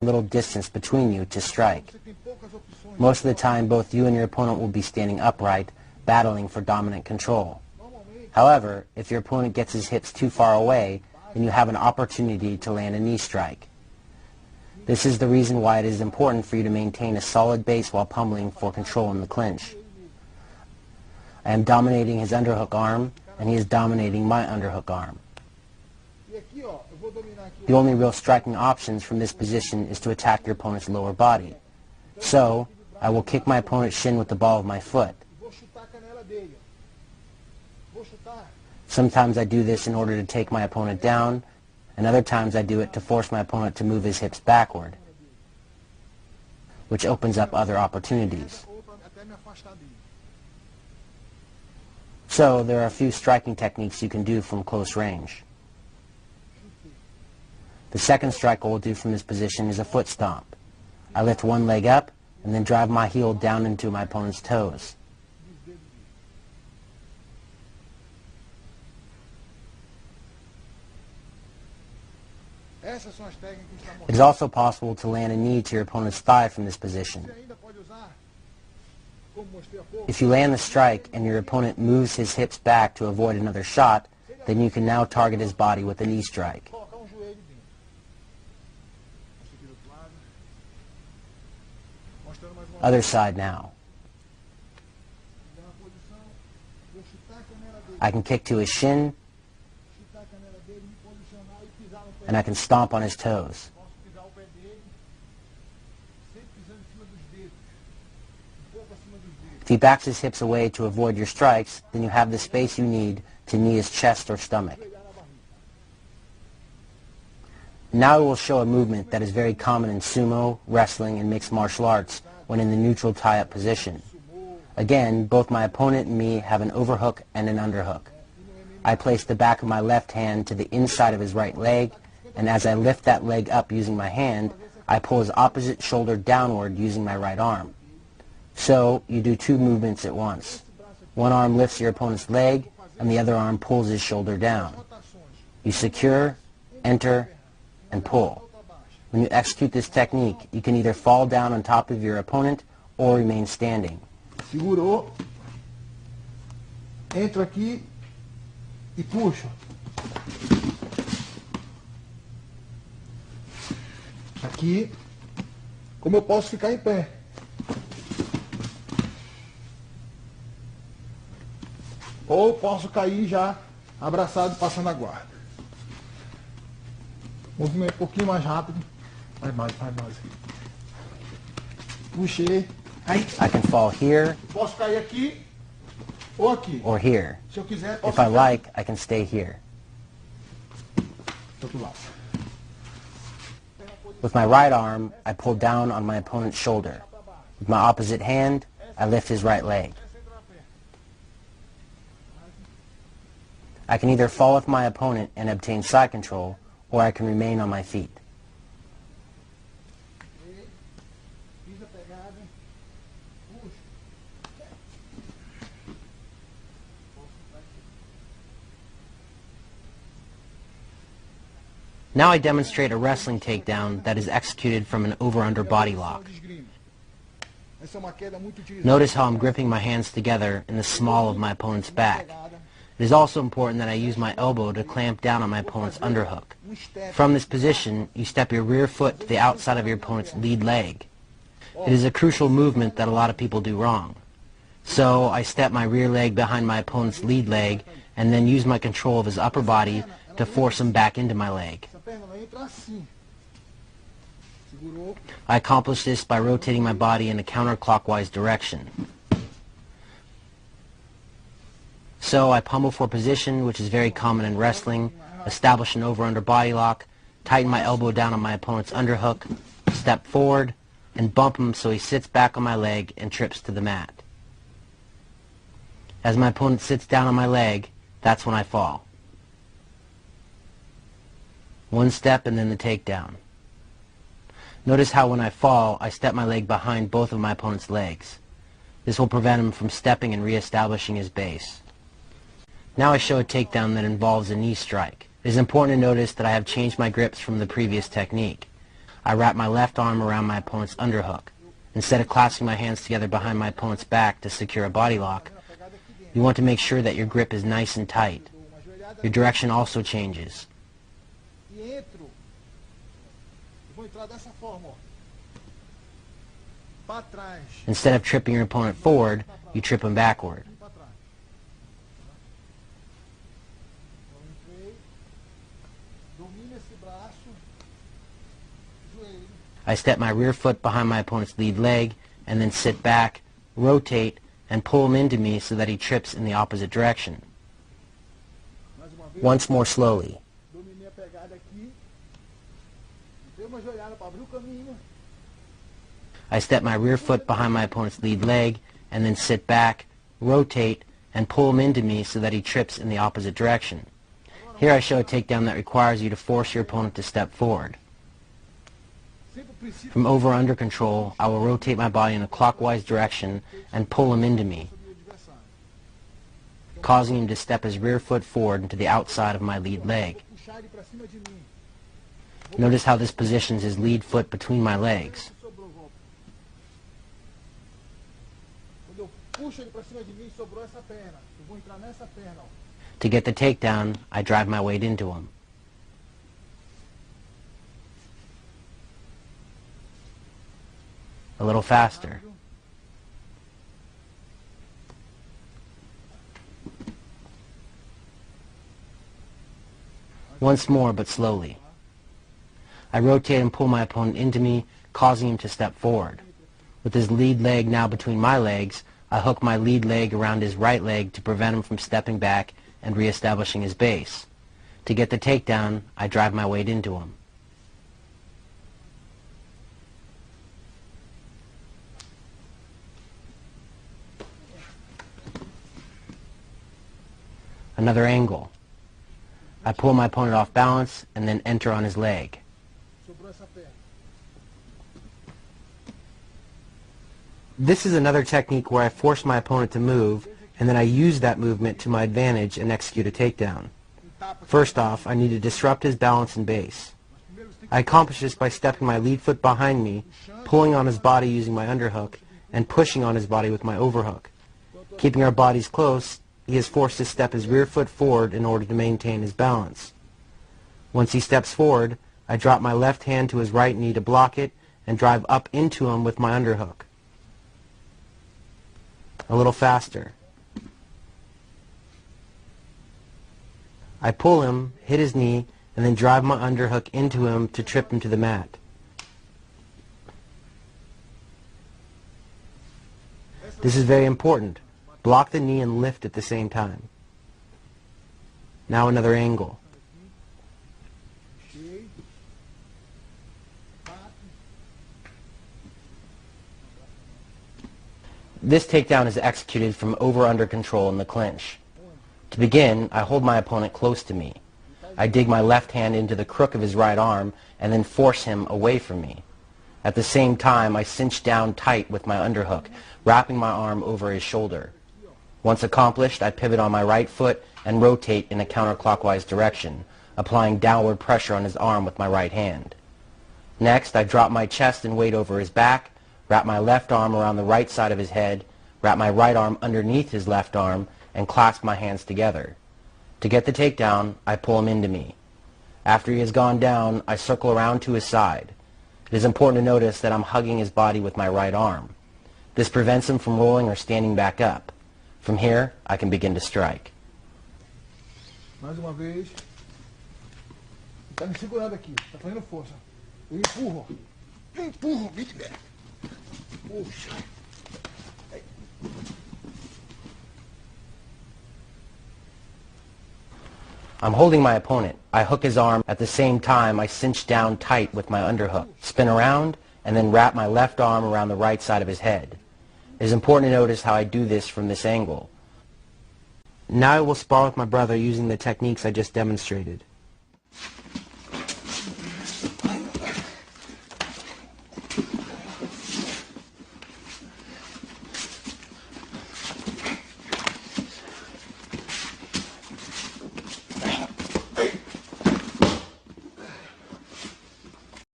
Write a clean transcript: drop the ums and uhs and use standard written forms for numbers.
little distance between you to strike. Most of the time, both you and your opponent will be standing upright, battling for dominant control. However, if your opponent gets his hips too far away, then you have an opportunity to land a knee strike. This is the reason why it is important for you to maintain a solid base while pummeling for control in the clinch. I am dominating his underhook arm, and he is dominating my underhook arm. The only real striking options from this position is to attack your opponent's lower body. So, I will kick my opponent's shin with the ball of my foot. Sometimes I do this in order to take my opponent down, and other times I do it to force my opponent to move his hips backward, which opens up other opportunities. So there are a few striking techniques you can do from close range. The second strike I will do from this position is a foot stomp. I lift one leg up and then drive my heel down into my opponent's toes. It is also possible to land a knee to your opponent's thigh from this position. If you land the strike and your opponent moves his hips back to avoid another shot, then you can now target his body with a knee strike. Other side now. I can kick to his shin, and I can stomp on his toes. If he backs his hips away to avoid your strikes, then you have the space you need to knee his chest or stomach. Now I will show a movement that is very common in sumo, wrestling, and mixed martial arts when in the neutral tie-up position. Again, both my opponent and me have an overhook and an underhook. I place the back of my left hand to the inside of his right leg, and as I lift that leg up using my hand, I pull his opposite shoulder downward using my right arm. So, you do two movements at once. One arm lifts your opponent's leg, and the other arm pulls his shoulder down. You secure, enter, and pull. When you execute this technique, you can either fall down on top of your opponent or remain standing. Segurou, entro aqui e puxo. Aqui, como eu posso ficar em pé. Ou posso cair já abraçado, passando a guarda. Movimento um pouquinho mais rápido. Vai mais, vai mais. Puxei. Aí. I can fall here, Posso cair aqui ou aqui. or here. Se eu quiser, posso If I ficar like, I can stay here. do outro lado. With my right arm, I pull down on my opponent's shoulder. With my opposite hand, I lift his right leg. I can either fall with my opponent and obtain side control, or I can remain on my feet. Fiz a pegada. Puxo. Now I demonstrate a wrestling takedown that is executed from an over-under body lock. Essa é uma queda muito utilizada. Notice how I'm gripping my hands together in the small of my opponent's back. It is also important that I use my elbow to clamp down on my opponent's underhook. From this position, you step your rear foot to the outside of your opponent's lead leg. It is a crucial movement that a lot of people do wrong. So I step my rear leg behind my opponent's lead leg and then use my control of his upper body to force him back into my leg. Essa perna vai entrar assim. Segurou. I accomplish this by rotating my body in a counterclockwise direction. So I pummel for position, which is very common in wrestling, establish an over-under body lock, tighten my elbow down on my opponent's underhook, step forward, and bump him so he sits back on my leg and trips to the mat. As my opponent sits down on my leg, that's when I fall. One step and then the takedown. Notice how when I fall, I step my leg behind both of my opponent's legs. This will prevent him from stepping and re-establishing his base. Now I show a takedown that involves a knee strike. It is important to notice that I have changed my grips from the previous technique. I wrap my left arm around my opponent's underhook. Instead of clasping my hands together behind my opponent's back to secure a body lock, you want to make sure that your grip is nice and tight. Your direction also changes. Instead of tripping your opponent forward, you trip him backward. I step my rear foot behind my opponent's lead leg and then sit back, rotate, and pull him into me so that he trips in the opposite direction. Once more slowly. I step my rear foot behind my opponent's lead leg and then sit back, rotate, and pull him into me so that he trips in the opposite direction. Here I show a takedown that requires you to force your opponent to step forward. From over-under control, I will rotate my body in a clockwise direction and pull him into me, causing him to step his rear foot forward into the outside of my lead leg. Notice how this positions his lead foot between my legs. To get the takedown, I drive my weight into him. A little faster. Once more, but slowly. I rotate and pull my opponent into me, causing him to step forward. With his lead leg now between my legs, I hook my lead leg around his right leg to prevent him from stepping back and reestablishing his base. To get the takedown, I drive my weight into him. Another angle. I pull my opponent off balance and then enter on his leg. This is another technique where I force my opponent to move and then I use that movement to my advantage and execute a takedown. First off, I need to disrupt his balance and base. I accomplish this by stepping my lead foot behind me, pulling on his body using my underhook, and pushing on his body with my overhook. Keeping our bodies close, he is forced to step his rear foot forward in order to maintain his balance. Once he steps forward, I drop my left hand to his right knee to block it and drive up into him with my underhook. A little faster. I pull him, hit his knee, and then drive my underhook into him to trip him to the mat. This is very important. Block the knee and lift at the same time. Now another angle. This takedown is executed from over-under control in the clinch. To begin, I hold my opponent close to me. I dig my left hand into the crook of his right arm and then force him away from me. At the same time, I cinch down tight with my underhook, wrapping my arm over his shoulder. Once accomplished, I pivot on my right foot and rotate in a counterclockwise direction, applying downward pressure on his arm with my right hand. Next, I drop my chest and weight over his back, wrap my left arm around the right side of his head, wrap my right arm underneath his left arm, and clasp my hands together. To get the takedown, I pull him into me. After he has gone down, I circle around to his side. It is important to notice that I'm hugging his body with my right arm. This prevents him from rolling or standing back up. From here, I can begin to strike. Mais uma vez. Tá me segurando aqui, tá fazendo força. Eu empurro. Eu empurro, bicho. Puxa. I'm holding my opponent. I hook his arm. At the same time, I cinch down tight with my underhook, spin around, and then wrap my left arm around the right side of his head. It is important to notice how I do this from this angle. Now I will spar with my brother using the techniques I just demonstrated.